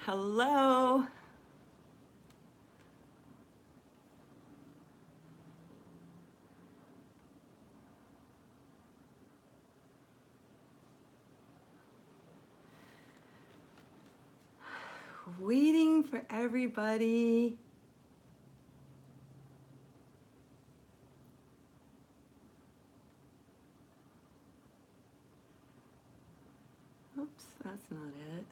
Hello. Waiting for everybody. Oops, that's not it.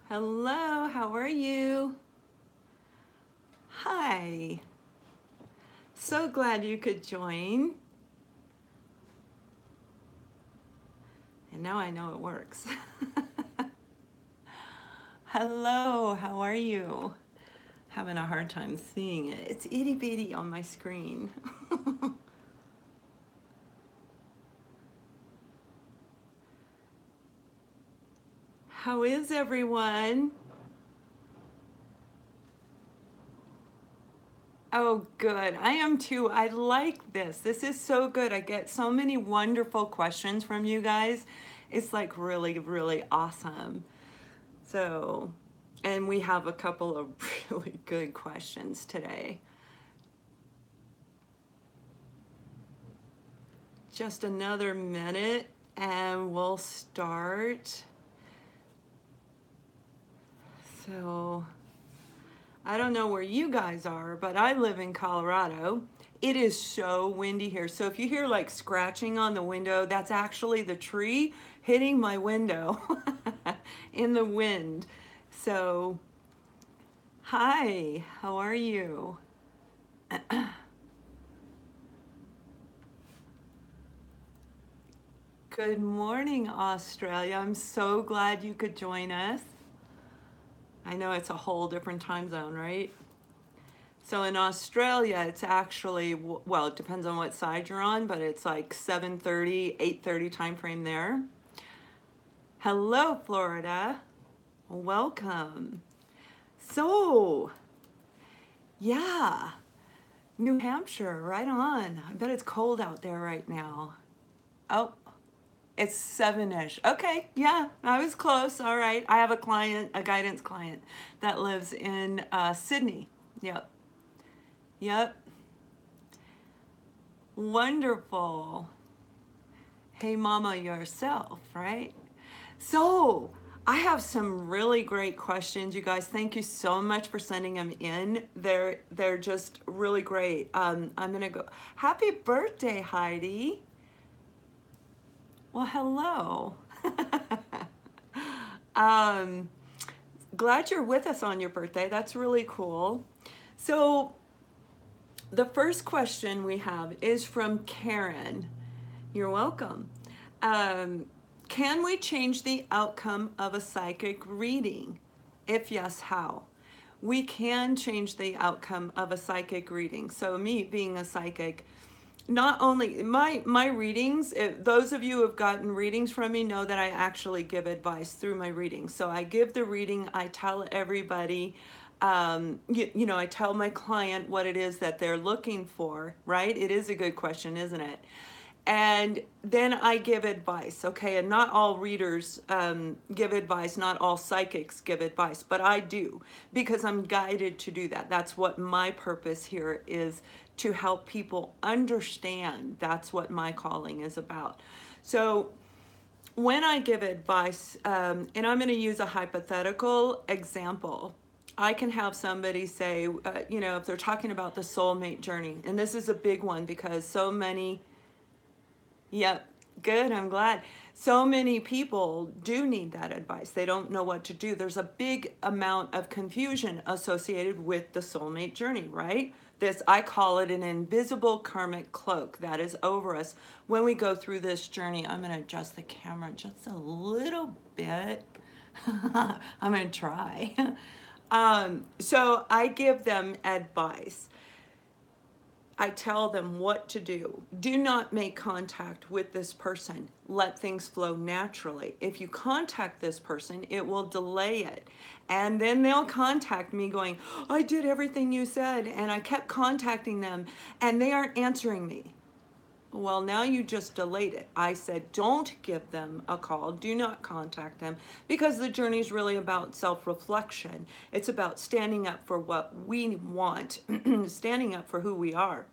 Hello, how are you? Hi. So glad you could join. And now I know it works. Hello, how are you? Having a hard time seeing it. It's itty bitty on my screen. How is everyone? Oh, good. I am too. I like this. This is so good. I get so many wonderful questions from you guys. It's like really, really awesome. So, and we have a couple of really good questions today. Just another minute and we'll start. So, I don't know where you guys are, but I live in Colorado. It is so windy here. So if you hear like scratching on the window, that's actually the tree hitting my window in the wind. So, hi, how are you? Good morning, Australia. I'm so glad you could join us. I know it's a whole different time zone, right? So in Australia, it's actually, well, it depends on what side you're on, but it's like 7:30, 8:30 time frame there. Hello, Florida. Welcome. So, yeah, New Hampshire, right on. I bet it's cold out there right now. Oh, it's 7-ish. Okay, yeah, I was close. All right. I have a client, a guidance client that lives in Sydney. Yep. Yep. Wonderful. Hey, mama, yourself, right? So, I have some really great questions, you guys. Thank you so much for sending them in. They're just really great. I'm gonna go. Happy birthday, Heidi. Well, hello. um, Glad you're with us on your birthday. That's really cool. So, the first question we have is from Karen. You're welcome. Um, can we change the outcome of a psychic reading? If yes, how? We can change the outcome of a psychic reading. So me being a psychic, not only my readings, those of you who have gotten readings from me know that I actually give advice through my readings. So I give the reading, I tell everybody, I tell my client what it is that they're looking for, right? It is a good question, isn't it? And then I give advice, okay? And not all readers give advice, not all psychics give advice, but I do because I'm guided to do that. That's what my purpose here is, to help people understand. That's what my calling is about. So when I give advice, and I'm going to use a hypothetical example. I can have somebody say, if they're talking about the soulmate journey, and this is a big one because so many. Yep, good. I'm glad. So many people do need that advice. They don't know what to do. There's a big amount of confusion associated with the soulmate journey, right? This, I call it an invisible karmic cloak that is over us when we go through this journey. I'm going to adjust the camera just a little bit. I'm going to try. So I give them advice. I tell them what to do. Do not make contact with this person. Let things flow naturally. If you contact this person, it will delay it. And then they'll contact me going, I did everything you said, and I kept contacting them, and they aren't answering me. Well, now you just delayed it. I said, don't give them a call. Do not contact them, because the journey is really about self-reflection. It's about standing up for what we want, standing up for who we are.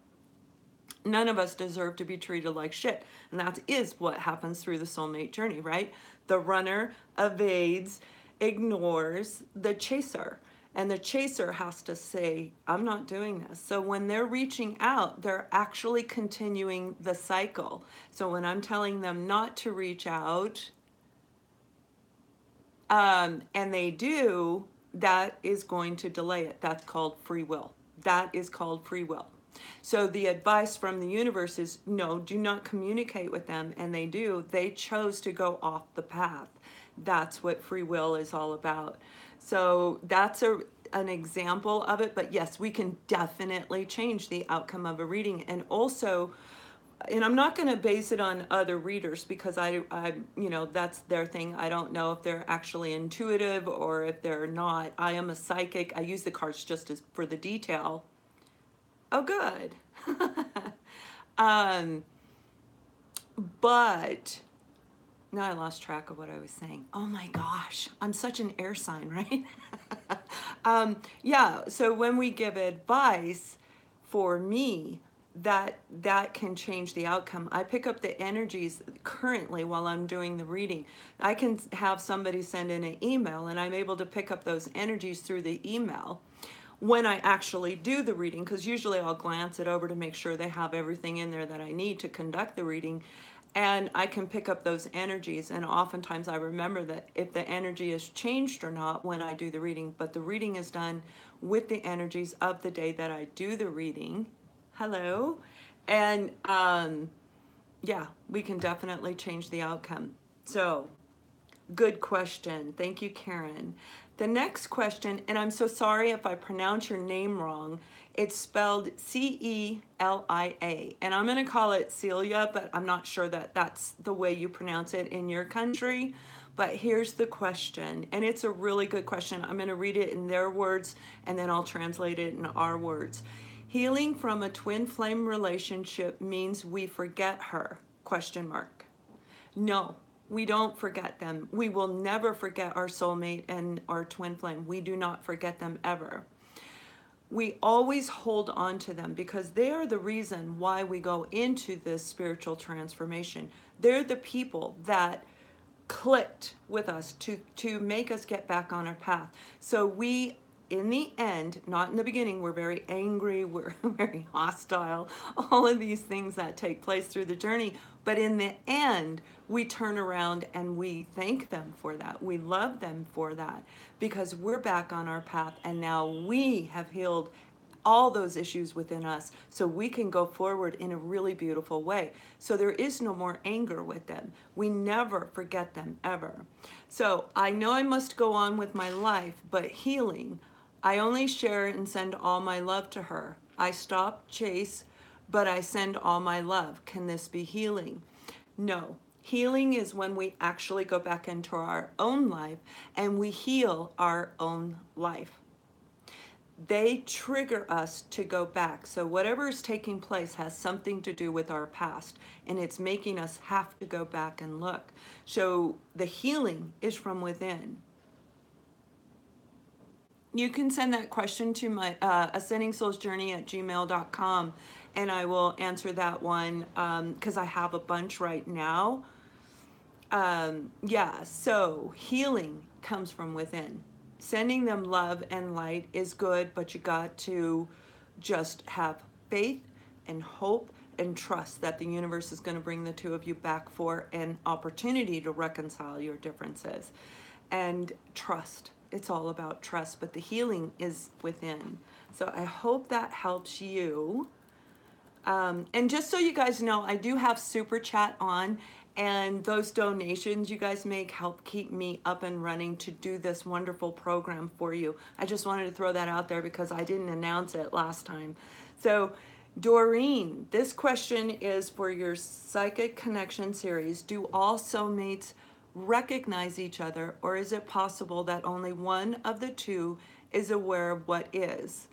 None of us deserve to be treated like shit. And that is what happens through the soulmate journey, right? The runner evades, ignores the chaser. And the chaser has to say, I'm not doing this. So when they're reaching out, they're actually continuing the cycle. So when I'm telling them not to reach out, and they do, that is going to delay it. That's called free will. That is called free will. So the advice from the universe is, no, do not communicate with them. And they do. They chose to go off the path. That's what free will is all about. So that's an example of it. But yes, we can definitely change the outcome of a reading. And also, and I'm not going to base it on other readers, because I, that's their thing. I don't know if they're actually intuitive or if they're not. I am a psychic. I use the cards just as for the detail. Oh, good. But now I lost track of what I was saying. Oh my gosh, I'm such an air sign, right? Yeah, so when we give advice, for me, that can change the outcome. I pick up the energies currently while I'm doing the reading. I can have somebody send in an email, and I'm able to pick up those energies through the email when I actually do the reading, because usually I'll glance it over to make sure they have everything in there that I need to conduct the reading. And I can pick up those energies, and oftentimes I remember that if the energy is changed or not when I do the reading. But the reading is done with the energies of the day that I do the reading. Hello. And yeah, we can definitely change the outcome. So good question. Thank you, Karen. The next question, and I'm so sorry if I pronounce your name wrong. It's spelled Celia, and I'm going to call it Celia, but I'm not sure that that's the way you pronounce it in your country. But here's the question, and it's a really good question. I'm going to read it in their words, and then I'll translate it in our words. Healing from a twin flame relationship means we forget her? Question mark. No. We don't forget them. We will never forget our soulmate and our twin flame. We do not forget them ever. We always hold on to them, because they are the reason why we go into this spiritual transformation. They're the people that clicked with us to make us get back on our path. So we, in the end, not in the beginning, we're very angry, we're very hostile, all of these things that take place through the journey. But in the end, we turn around and we thank them for that. We love them for that, because we're back on our path, and now we have healed all those issues within us, so we can go forward in a really beautiful way. So there is no more anger with them. We never forget them ever. So I know I must go on with my life, but healing, I only share and send all my love to her. I stop chase, but I send all my love. Can this be healing? No. Healing is when we actually go back into our own life and we heal our own life. They trigger us to go back. So whatever is taking place has something to do with our past, and it's making us have to go back and look. So the healing is from within. You can send that question to my ascendingsoulsjourney@gmail.com, and I will answer that one, because I have a bunch right now. Yeah, so healing comes from within. Sending them love and light is good, but you got to just have faith and hope and trust that the universe is going to bring the two of you back for an opportunity to reconcile your differences. And trust. It's all about trust, but the healing is within. So I hope that helps you. And just so you guys know, I do have Super Chat on, and those donations you guys make help keep me up and running to do this wonderful program for you. I just wanted to throw that out there because I didn't announce it last time. So Doreen, this question is for your Psychic Connection series. Do all soulmates recognize each other, or is it possible that only one of the two is aware of what is?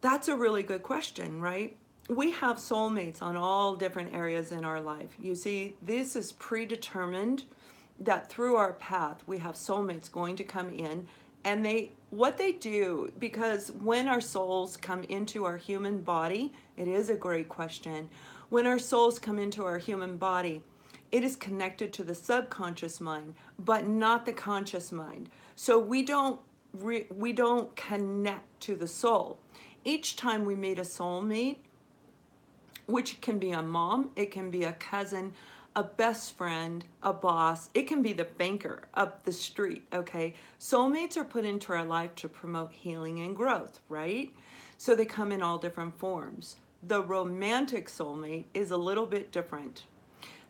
That's a really good question, right? We have soulmates on all different areas in our life. You see, this is predetermined that through our path, we have soulmates going to come in, and what they do, because when our souls come into our human body, it is a great question. When our souls come into our human body, it is connected to the subconscious mind, but not the conscious mind. So we don't connect to the soul. Each time we meet a soulmate, which can be a mom, it can be a cousin, a best friend, a boss, it can be the banker up the street, okay? Soulmates are put into our life to promote healing and growth, right? So they come in all different forms. The romantic soulmate is a little bit different.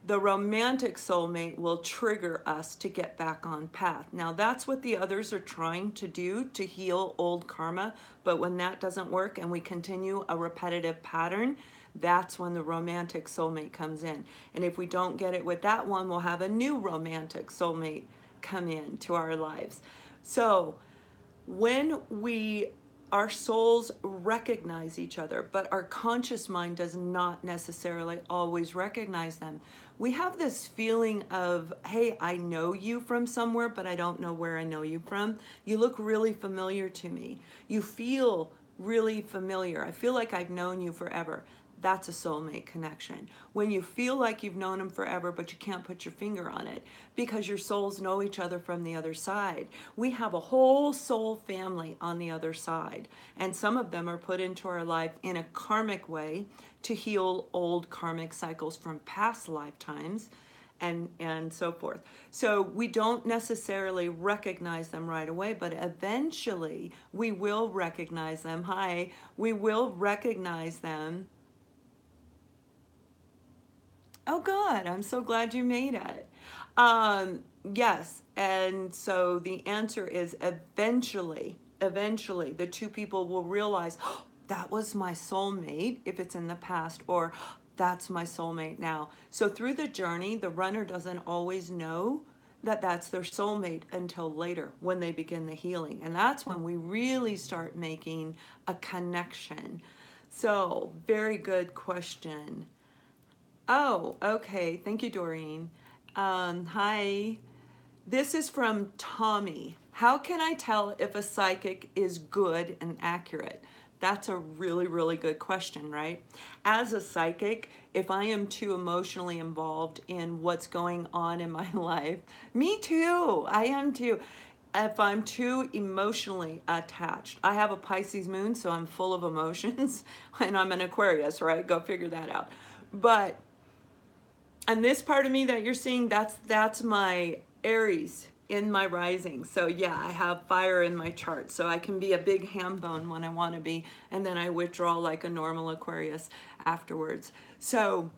The romantic soulmate will trigger us to get back on path. Now, that's what the others are trying to do to heal old karma, but when that doesn't work and we continue a repetitive pattern, that's when the romantic soulmate comes in. And if we don't get it with that one, we'll have a new romantic soulmate come into our lives. So when our souls recognize each other, but our conscious mind does not necessarily always recognize them. We have this feeling of, hey, I know you from somewhere, but I don't know where I know you from. You look really familiar to me. You feel really familiar. I feel like I've known you forever. That's a soulmate connection. When you feel like you've known them forever, but you can't put your finger on it because your souls know each other from the other side. We have a whole soul family on the other side, and some of them are put into our life in a karmic way to heal old karmic cycles from past lifetimes and so forth. So we don't necessarily recognize them right away, but eventually we will recognize them. We will recognize them. Oh, good. I'm so glad you made it. Yes. And so the answer is eventually, the two people will realize, oh, that was my soulmate if it's in the past, or that's my soulmate now. So through the journey, the runner doesn't always know that that's their soulmate until later when they begin the healing. And that's when we really start making a connection. So, very good question. Oh, okay. Thank you, Doreen. Hi. This is from Tommy. How can I tell if a psychic is good and accurate? That's a really, really good question, right? As a psychic, if I am too emotionally involved in what's going on in my life, me too, I am too. If I'm too emotionally attached, I have a Pisces moon, so I'm full of emotions, and I'm an Aquarius, right? Go figure that out. But and this part of me that you're seeing, that's my Aries in my rising. So yeah, I have fire in my chart. So I can be a big ham bone when I want to be, and then I withdraw like a normal Aquarius afterwards. So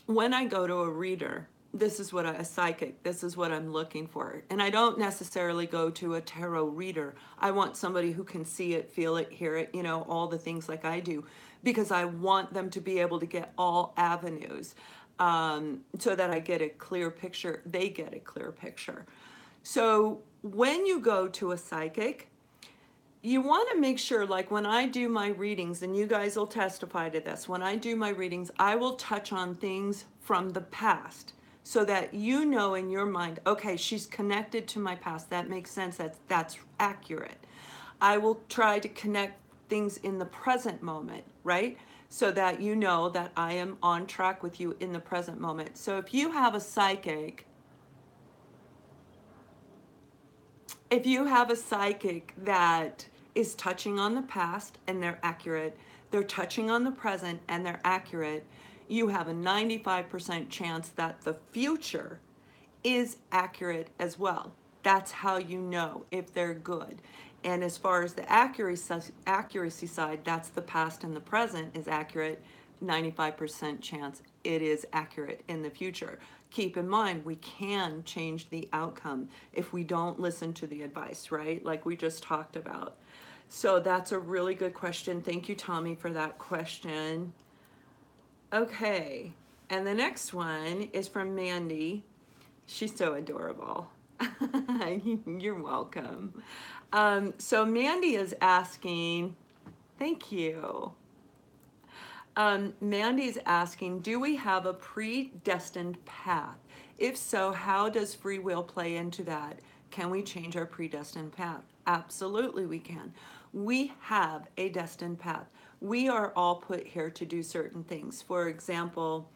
when I go to a reader, this is what a psychic, this is what I'm looking for. And I don't necessarily go to a tarot reader. I want somebody who can see it, feel it, hear it, all the things like I do, because I want them to be able to get all avenues, so that I get a clear picture, they get a clear picture. So when you go to a psychic, you want to make sure, like when I do my readings, and you guys will testify to this, when I do my readings, I will touch on things from the past so that you know in your mind, okay, she's connected to my past. That makes sense. That's accurate. I will try to connect things in the present moment, right? So that you know that I am on track with you in the present moment. So if you have a psychic that is touching on the past and they're accurate, they're touching on the present and they're accurate, you have a 95% chance that the future is accurate as well. That's how you know if they're good. And as far as the accuracy side, that's the past and the present is accurate. 95% chance it is accurate in the future. Keep in mind, we can change the outcome if we don't listen to the advice, right? Like we just talked about. So that's a really good question. Thank you, Tommy, for that question. Okay, and the next one is from Mandy. She's so adorable. You're welcome. So Mandy is asking, thank you. Mandy's asking, do we have a predestined path? If so, how does free will play into that? Can we change our predestined path? Absolutely, we can. We have a destined path. We are all put here to do certain things. For example,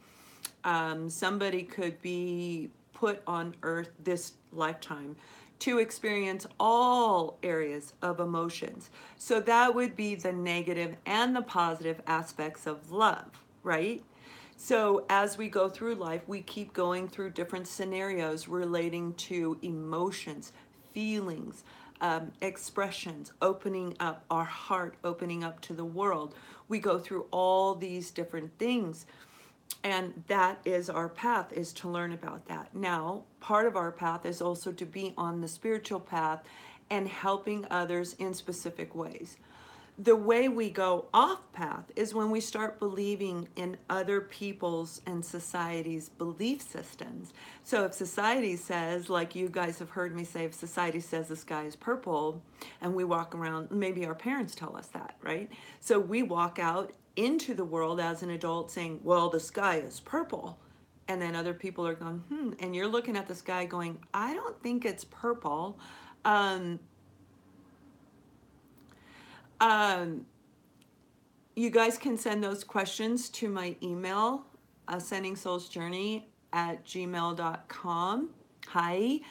somebody could be put on earth this lifetime to experience all areas of emotions. So that would be the negative and the positive aspects of love, right? So as we go through life, we keep going through different scenarios relating to emotions, feelings, expressions, opening up our heart, opening up to the world. We go through all these different things. And that is our path, is to learn about that. Now, part of our path is also to be on the spiritual path and helping others in specific ways. The way we go off path is when we start believing in other people's and society's belief systems. So if society says, like you guys have heard me say, if society says the sky is purple, and we walk around, maybe our parents tell us that, right? So we walk out into the world as an adult saying, well, the sky is purple. And then other people are going, and you're looking at the sky going, I don't think it's purple. You guys can send those questions to my email, ascendingsoulsjourney@gmail.com. Hi.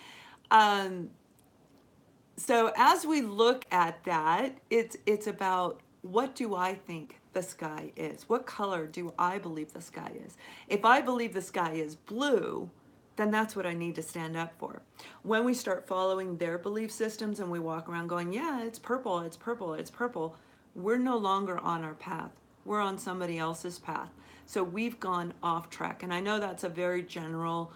So as we look at that, it's about, what do I think the sky is? What color do I believe the sky is? If I believe the sky is blue, then that's what I need to stand up for. When we start following their belief systems and we walk around going, yeah, it's purple, it's purple, it's purple, we're no longer on our path. We're on somebody else's path. So we've gone off track. And I know that's a very general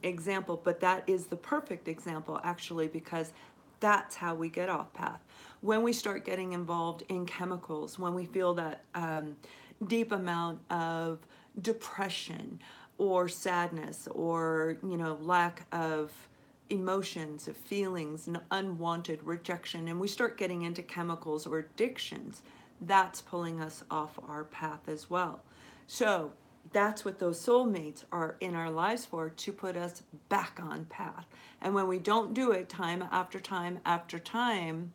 example, but that is the perfect example, actually, because that's how we get off path. When we start getting involved in chemicals, when we feel that deep amount of depression or sadness or, lack of emotions, of feelings, and unwanted rejection, and we start getting into chemicals or addictions, that's pulling us off our path as well. So that's what those soulmates are in our lives for, to put us back on path. And when we don't do it time after time after time,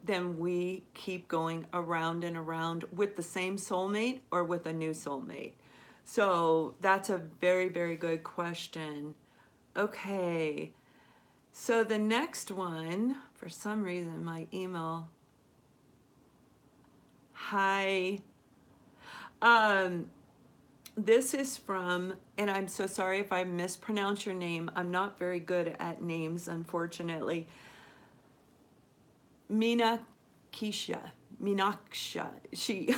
then we keep going around and around with the same soulmate or with a new soulmate. So that's a very, very good question. Okay. So the next one, for some reason, my email. Hi. This is from, and I'm so sorry if I mispronounce your name. I'm not very good at names, unfortunately. Minaksha.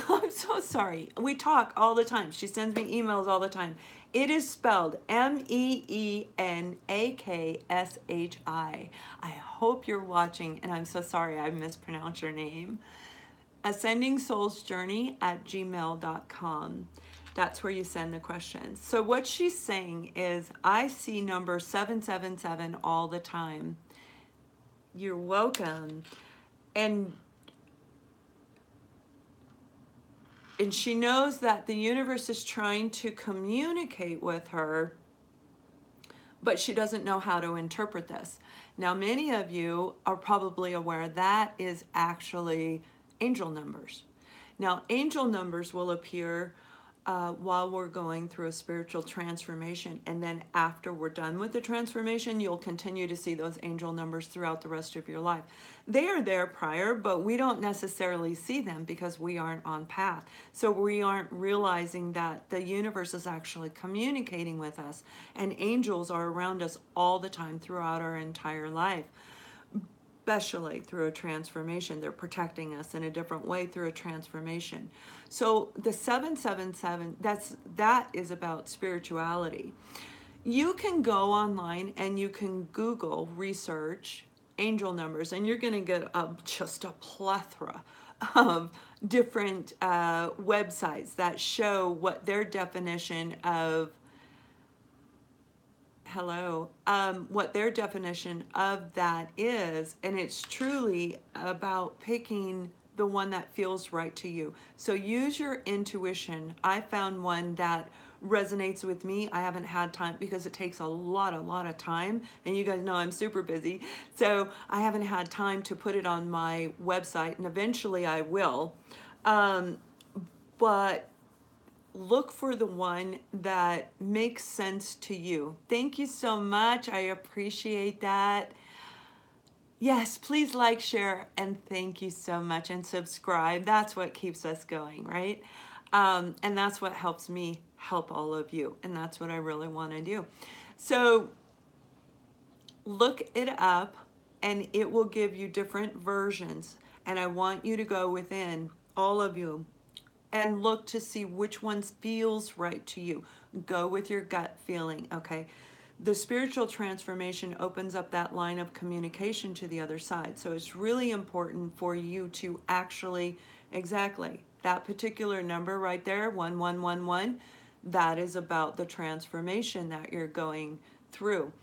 I'm so sorry. We talk all the time. She sends me emails all the time. It is spelled Meenakshi. I hope you're watching, and I'm so sorry I mispronounced your name. ascendingsoulsjourney@gmail.com. That's where you send the questions. So what she's saying is, I see number 777 all the time. You're welcome. And she knows that the universe is trying to communicate with her, but she doesn't know how to interpret this. Now, many of you are probably aware that is actually angel numbers. Now, angel numbers will appear while we're going through a spiritual transformation, and then after we're done with the transformation, you'll continue to see those angel numbers throughout the rest of your life. They are there prior, but we don't necessarily see them because we aren't on path. So we aren't realizing that the universe is actually communicating with us, and angels are around us all the time throughout our entire life, especially through a transformation. They're protecting us in a different way through a transformation. So the 777, that is about spirituality. You can go online and you can Google research angel numbers, and you're going to get just a plethora of different websites that show what their definition of what their definition of that is, and it's truly about picking the one that feels right to you. So use your intuition. I found one that resonates with me. I haven't had time because it takes a lot of time, and you guys know I'm super busy, so I haven't had time to put it on my website, and eventually I will. But look for the one that makes sense to you. Thank you so much. I appreciate that. Yes, please like, share, and thank you so much. And subscribe. That's what keeps us going, right? And that's what helps me help all of you. And that's what I really want to do. So look it up, and it will give you different versions. And I want you to go within, all of you, and look to see which one feels right to you. Go with your gut feeling, okay? The spiritual transformation opens up that line of communication to the other side. So it's really important for you to actually, exactly, that particular number right there, 1111, that is about the transformation that you're going through.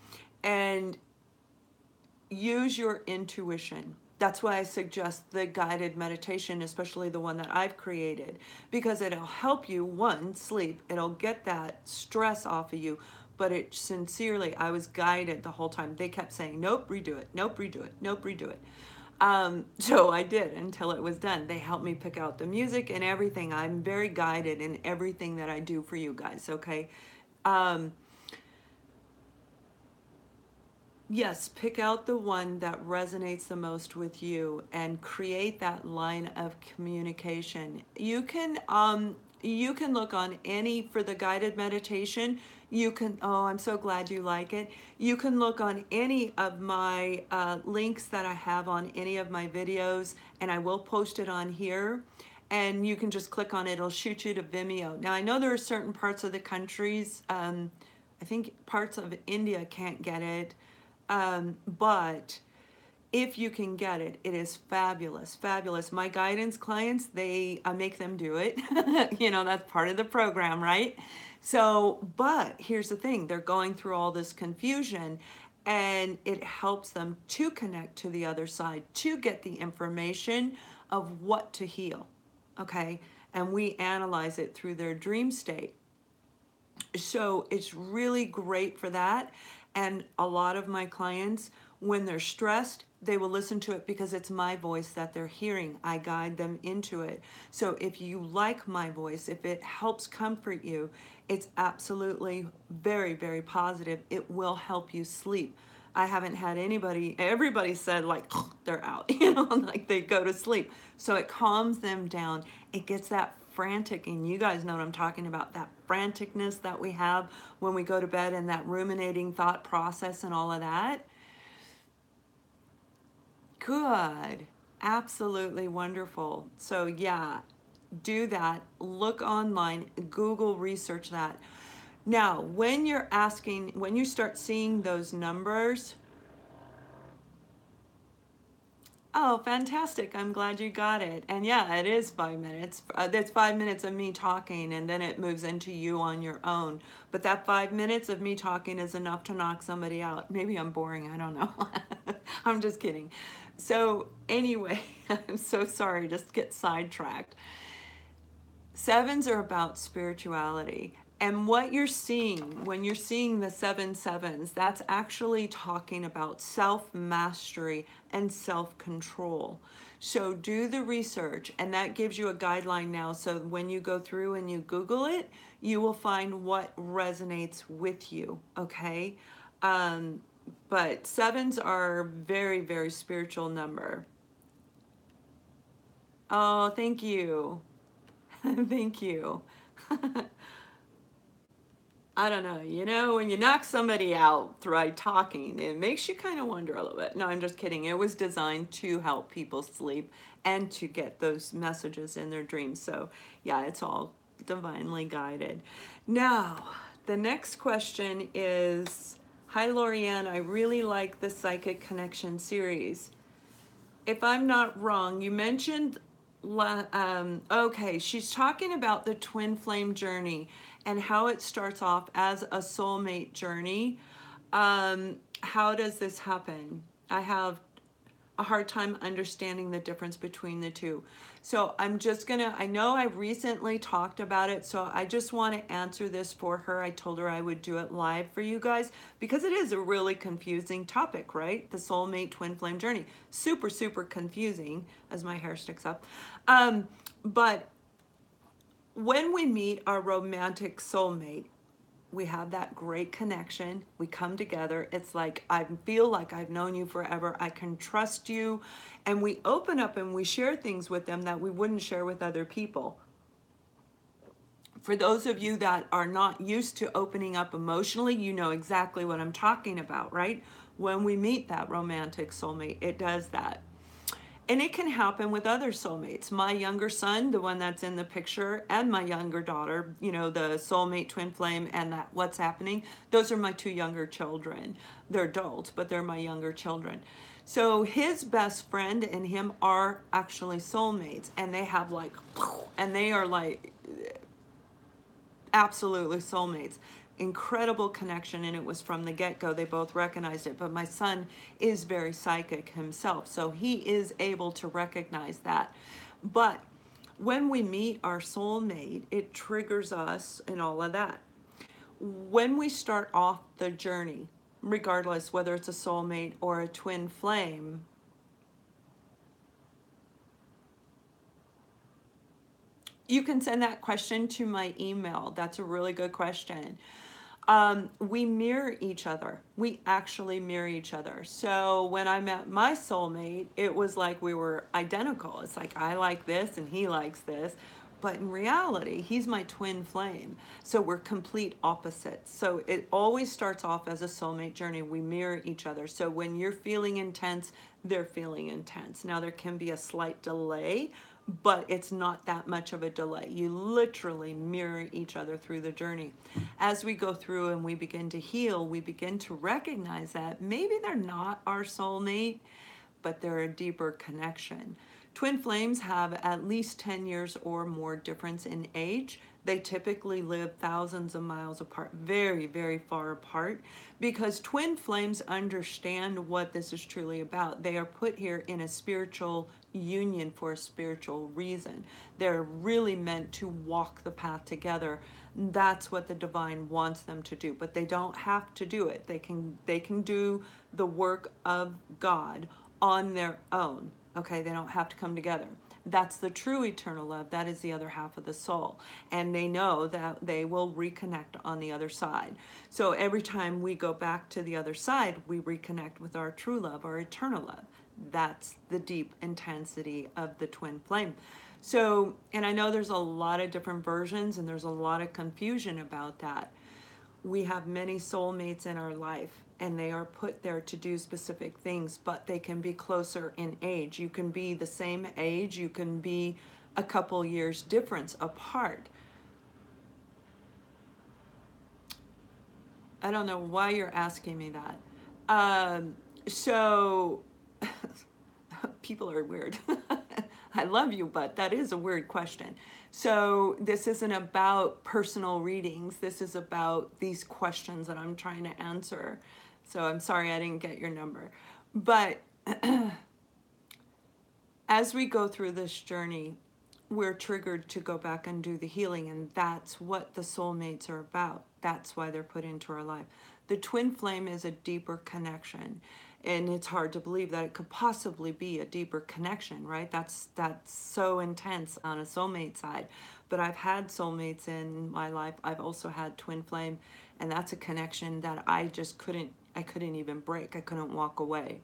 And use your intuition. That's why I suggest the guided meditation, especially the one that I've created, because it'll help you, one, sleep. It'll get that stress off of you. But it sincerely, I was guided the whole time. They kept saying, nope, redo it, nope, redo it, nope, redo it. So I did until it was done. They helped me pick out the music and everything. I'm very guided in everything that I do for you guys, okay? Yes, pick out the one that resonates the most with you and create that line of communication. You can look on any, for the guided meditation, you can, oh, I'm so glad you like it. You can look on any of my links that I have on any of my videos, and I will post it on here. And you can just click on it, it'll shoot you to Vimeo. Now, I know there are certain parts of the countries, I think parts of India can't get it. But if you can get it, it is fabulous, fabulous. My guidance clients, I make them do it. You know, that's part of the program, right? So, but here's the thing, they're going through all this confusion, and it helps them to connect to the other side, to get the information of what to heal, okay? And we analyze it through their dream state. So it's really great for that. And a lot of my clients, when they're stressed, they will listen to it because it's my voice that they're hearing. I guide them into it. So if you like my voice, if it helps comfort you, it's absolutely very, very positive. It will help you sleep. I haven't had everybody said like they're out, you know, like they go to sleep. So it calms them down. It gets that frantic, and you guys know what I'm talking about, that franticness that we have when we go to bed, and that ruminating thought process and all of that. Good. Absolutely wonderful. So yeah, do that. Look online, Google research that. Now, when you start seeing those numbers, oh, fantastic. I'm glad you got it. And yeah, it is 5 minutes. That's 5 minutes of me talking, and then it moves into you on your own. But that 5 minutes of me talking is enough to knock somebody out. Maybe I'm boring. I don't know. I'm just kidding. So anyway, I'm so sorry. Just get sidetracked. Sevens are about spirituality. And what you're seeing when you're seeing the 7 sevens, that's actually talking about self-mastery and self-control. So do the research, and that gives you a guideline now. So when you go through and you Google it, you will find what resonates with you, okay? But sevens are very, very spiritual number. Oh, thank you. Thank you. I don't know, you know, when you knock somebody out through talking, it makes you kind of wonder a little bit. No, I'm just kidding. It was designed to help people sleep and to get those messages in their dreams. So, yeah, it's all divinely guided. Now, The next question is, hi Lorianne, I really like the Psychic Connection series. If I'm not wrong, you mentioned, okay, she's talking about the twin flame journey and how it starts off as a soulmate journey. How does this happen? I have a hard time understanding the difference between the two. So I'm just gonna, I know I recently talked about it, so I just want to answer this for her. I told her I would do it live for you guys because it is a really confusing topic, right? The soulmate twin flame journey. Super, super confusing as my hair sticks up. But when we meet our romantic soulmate, we have that great connection. We come together. It's like, I feel like I've known you forever. I can trust you. And we open up and we share things with them that we wouldn't share with other people. For those of you that are not used to opening up emotionally, you know exactly what I'm talking about, right? When we meet that romantic soulmate, it does that. And it can happen with other soulmates. My younger son, the one that's in the picture, and my younger daughter, you know, the soulmate twin flame and that what's happening, those are my two younger children. They're adults, but they're my younger children. So his best friend and him are actually soulmates, and they have like, and they are like absolutely soulmates. Incredible connection, and it was from the get-go. They both recognized it, but my son is very psychic himself, so he is able to recognize that. But when we meet our soulmate, it triggers us and all of that. When we start off the journey, regardless whether it's a soulmate or a twin flame, you can send that question to my email. That's a really good question. We mirror each other. We actually mirror each other. So when I met my soulmate, it was like we were identical. It's like I like this and he likes this. But in reality, he's my twin flame. So we're complete opposites. So it always starts off as a soulmate journey. We mirror each other. So when you're feeling intense, they're feeling intense. Now there can be a slight delay, but it's not that much of a delay. You literally mirror each other through the journey. As we go through and we begin to heal, we begin to recognize that maybe they're not our soulmate, but they're a deeper connection. Twin flames have at least 10 years or more difference in age. They typically live thousands of miles apart, very, very far apart, because twin flames understand what this is truly about. They are put here in a spiritual union for a spiritual reason. They're really meant to walk the path together. That's what the divine wants them to do, but they don't have to do it. They can do the work of God on their own. Okay, they don't have to come together. That's the true eternal love. That is the other half of the soul. And they know that they will reconnect on the other side. So every time we go back to the other side, we reconnect with our true love, our eternal love. That's the deep intensity of the twin flame. So, and I know there's a lot of different versions and there's a lot of confusion about that. We have many soulmates in our life and they are put there to do specific things, but they can be closer in age. You can be the same age, you can be a couple years difference apart. I don't know why you're asking me that. So people are weird. I love you, but that is a weird question. So this isn't about personal readings. This is about these questions that I'm trying to answer. So I'm sorry I didn't get your number. But as we go through this journey, we're triggered to go back and do the healing, and that's what the soulmates are about. That's why they're put into our life. The twin flame is a deeper connection, and it's hard to believe that it could possibly be a deeper connection, right? That's so intense on a soulmate side. But I've had soulmates in my life. I've also had twin flame, and that's a connection that I couldn't even break. I couldn't walk away.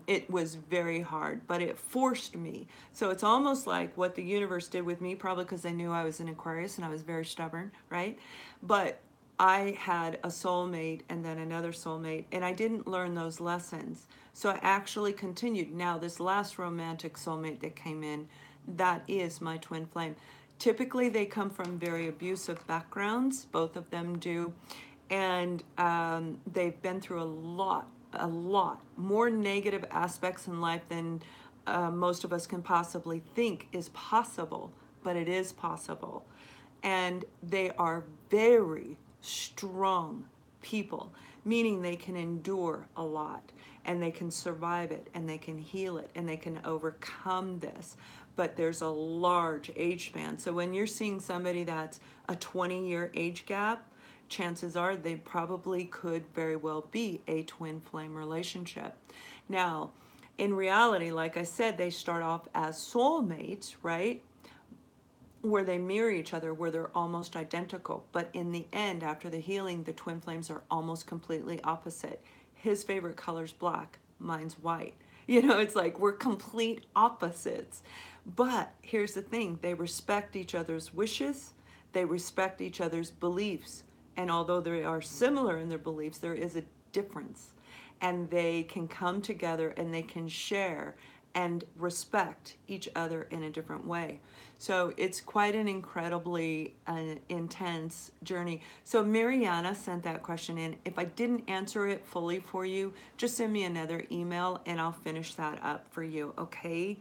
It was very hard, but it forced me. So it's almost like what the universe did with me, probably because they knew I was an Aquarius and I was very stubborn, right? But I had a soulmate and then another soulmate, and I didn't learn those lessons. So I actually continued. Now, this last romantic soulmate that came in, that is my twin flame. Typically, they come from very abusive backgrounds, both of them do, and they've been through a lot more negative aspects in life than most of us can possibly think is possible, but it is possible. And they are very strong people, meaning they can endure a lot and they can survive it and they can heal it and they can overcome this. But there's a large age span. So when you're seeing somebody that's a 20-year age gap, chances are they probably could very well be a twin flame relationship. Now, in reality, like I said, they start off as soulmates, right? Where they mirror each other, where they're almost identical. But in the end, after the healing, the twin flames are almost completely opposite. His favorite color's black, mine's white. You know, it's like we're complete opposites. But here's the thing, they respect each other's wishes, they respect each other's beliefs. And although they are similar in their beliefs, there is a difference. And they can come together and they can share and respect each other in a different way. So it's quite an incredibly intense journey. So Mariana sent that question in. If I didn't answer it fully for you, just send me another email and I'll finish that up for you, okay?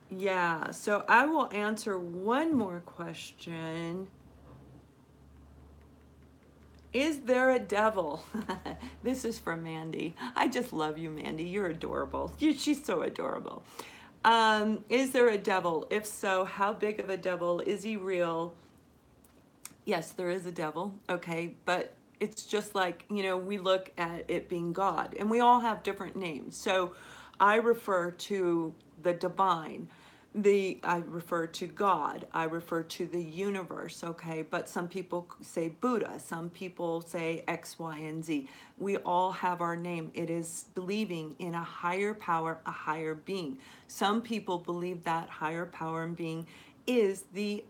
Yeah, so I will answer one more question. Is there a devil? This is from Mandy. I just love you, Mandy. You're adorable. She's so adorable. Is there a devil? If so, how big of a devil? Is he real? Yes, there is a devil, okay, but it's just like, you know, we look at it being God, and we all have different names. So I refer to the divine, I refer to God, I refer to the universe, okay, but some people say Buddha, some people say X, Y, and Z. We all have our name. It is believing in a higher power, a higher being. Some people believe that higher power and being is the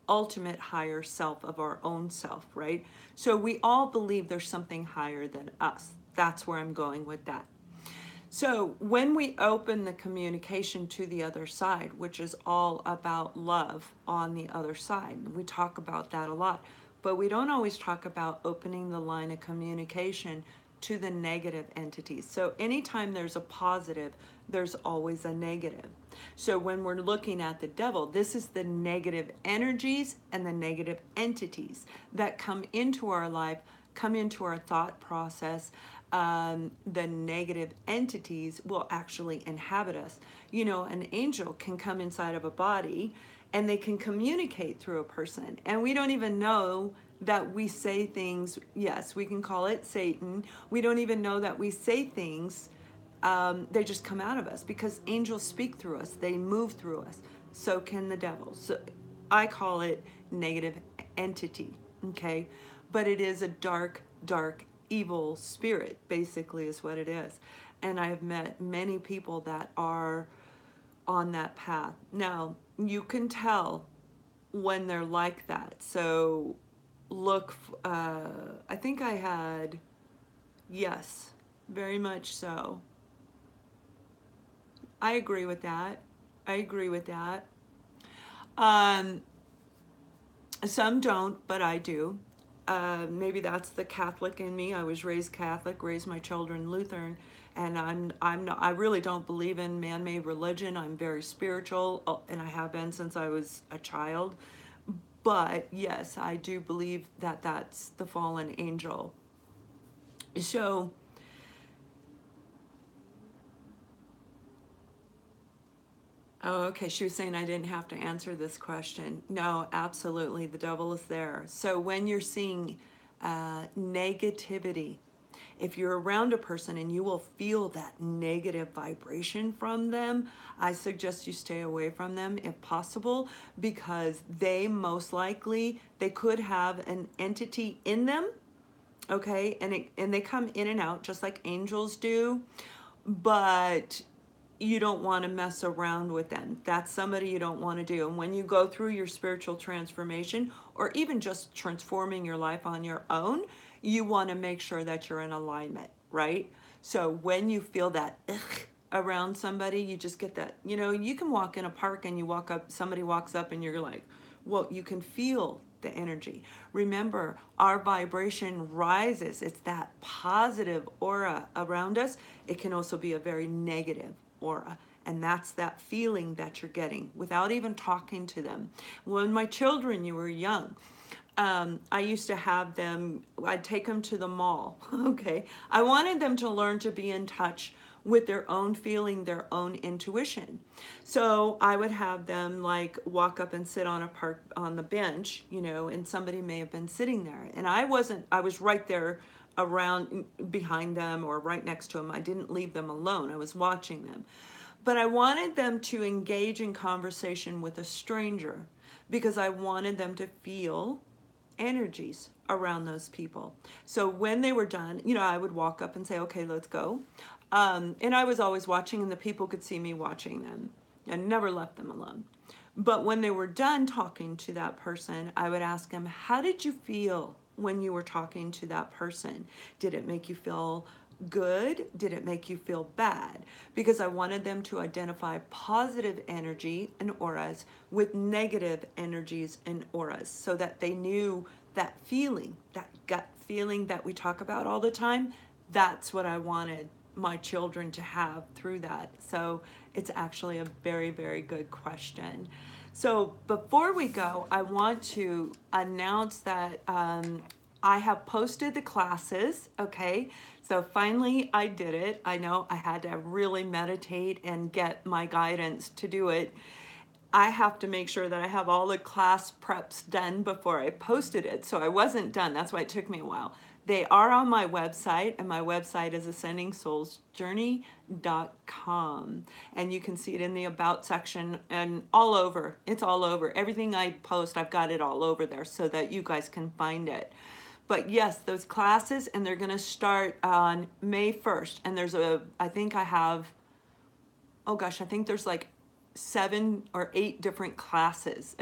ultimate higher self of our own self, right? So we all believe there's something higher than us. That's where I'm going with that. So when we open the communication to the other side, which is all about love on the other side, we talk about that a lot, but we don't always talk about opening the line of communication to the negative entities. So anytime there's a positive, there's always a negative. So when we're looking at the devil, this is the negative energies and the negative entities that come into our life, come into our thought process. The negative entities will actually inhabit us. You know, an angel can come inside of a body and they can communicate through a person. And we don't even know that we say things. Yes, we can call it Satan. We don't even know that we say things. They just come out of us because angels speak through us. They move through us. So can the devil. So I call it negative entity, okay? But it is a dark, dark, evil spirit, basically, is what it is. And I've met many people that are on that path. Now, you can tell when they're like that. So look, I think I had, yes, very much so. I agree with that. I agree with that. Some don't, but I do. Maybe that's the Catholic in me. I was raised Catholic, raised my children Lutheran, and I'm not, I really don't believe in man-made religion. I'm very spiritual, and I have been since I was a child. But yes, I do believe that that's the fallen angel. So, oh, okay, she was saying I didn't have to answer this question. No, absolutely, the devil is there. So when you're seeing negativity, if you're around a person and you will feel that negative vibration from them, I suggest you stay away from them if possible, because they most likely, they could have an entity in them, okay, and they come in and out just like angels do, but you don't want to mess around with them. That's somebody you don't want to do. And when you go through your spiritual transformation, or even just transforming your life on your own, you want to make sure that you're in alignment, right? So when you feel that, ugh, around somebody, you just get that, you know, you can walk in a park and you walk up, somebody walks up and you're like, well, you can feel the energy. Remember, our vibration rises. It's that positive aura around us. It can also be a very negative aura. And that's that feeling that you're getting without even talking to them. When my children, you were young, I used to have them, I'd take them to the mall. Okay. I wanted them to learn to be in touch with their own feeling, their own intuition. So I would have them like walk up and sit on a park on the bench, you know, and somebody may have been sitting there. And I wasn't, I was right there around behind them or right next to them. I didn't leave them alone. I was watching them. But I wanted them to engage in conversation with a stranger because I wanted them to feel energies around those people. So when they were done, you know, I would walk up and say, okay, let's go. And I was always watching and the people could see me watching them and never left them alone. But when they were done talking to that person, I would ask them, how did you feel when you were talking to that person? Did it make you feel good? Did it make you feel bad? Because I wanted them to identify positive energy and auras with negative energies and auras so that they knew that feeling, that gut feeling that we talk about all the time. That's what I wanted my children to have through that. So it's actually a very, very good question. So before we go, I want to announce that I have posted the classes, okay? So finally I did it. I know I had to really meditate and get my guidance to do it. I have to make sure that I have all the class preps done before I posted it. So I wasn't done. That's why it took me a while. They are on my website, and my website is ascendingsoulsjourney.com. And you can see it in the About section and all over. It's all over. Everything I post, I've got it all over there so that you guys can find it. But yes, those classes, and they're going to start on May 1st. And there's I think I have, oh gosh, I think there's like 7 or 8 different classes,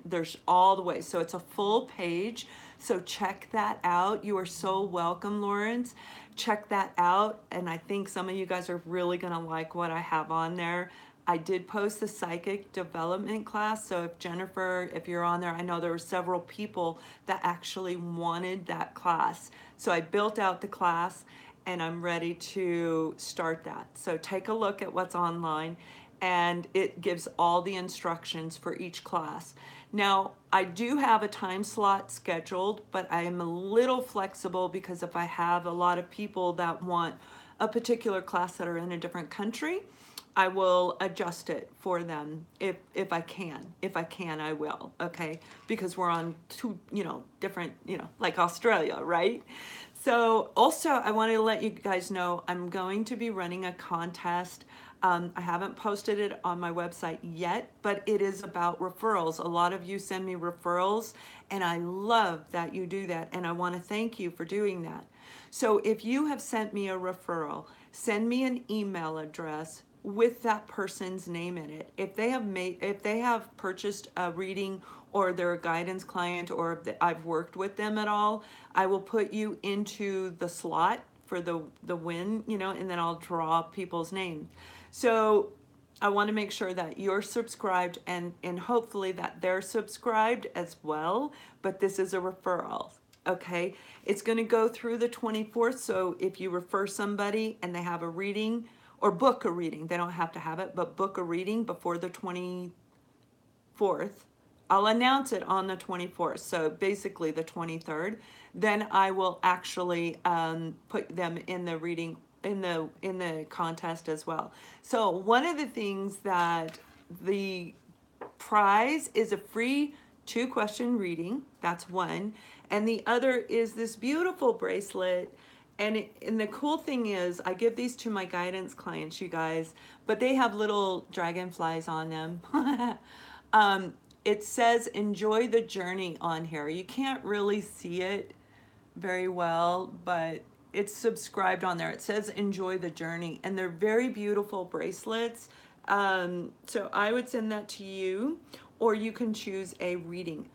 there's all the way. So it's a full page. So check that out. You are so welcome, Lawrence. Check that out. And I think some of you guys are really going to like what I have on there. I did post the psychic development class. So if Jennifer, if you're on there, I know there were several people that actually wanted that class. So I built out the class and I'm ready to start that. So take a look at what's online, and it gives all the instructions for each class. Now, I do have a time slot scheduled, but I am a little flexible because if I have a lot of people that want a particular class that are in a different country, I will adjust it for them if I can. If I can, I will, okay? Because we're on 2, different, like Australia, right? So also, I want to let you guys know I'm going to be running a contest. I haven't posted it on my website yet, but it is about referrals. A lot of you send me referrals, and I love that you do that, and I want to thank you for doing that. So if you have sent me a referral, send me an email address with that person's name in it. If they have purchased a reading, or they're a guidance client, or if I've worked with them at all, I will put you into the slot for the win, and then I'll draw people's names. So I want to make sure that you're subscribed and hopefully that they're subscribed as well, but this is a referral, okay? It's going to go through the 24th, so if you refer somebody and they have a reading, or book a reading, they don't have to have it, but book a reading before the 24th, I'll announce it on the 24th, so basically the 23rd, then I will actually put them in the reading, in the contest as well. So one of the things that the prize is a free 2-question reading. That's one. And the other is this beautiful bracelet. And the cool thing is, I give these to my guidance clients, you guys, but they have little dragonflies on them. It says enjoy the journey on here. You can't really see it very well, but it's subscribed on there. It says enjoy the journey, and they're very beautiful bracelets. So I would send that to you, or you can choose a reading.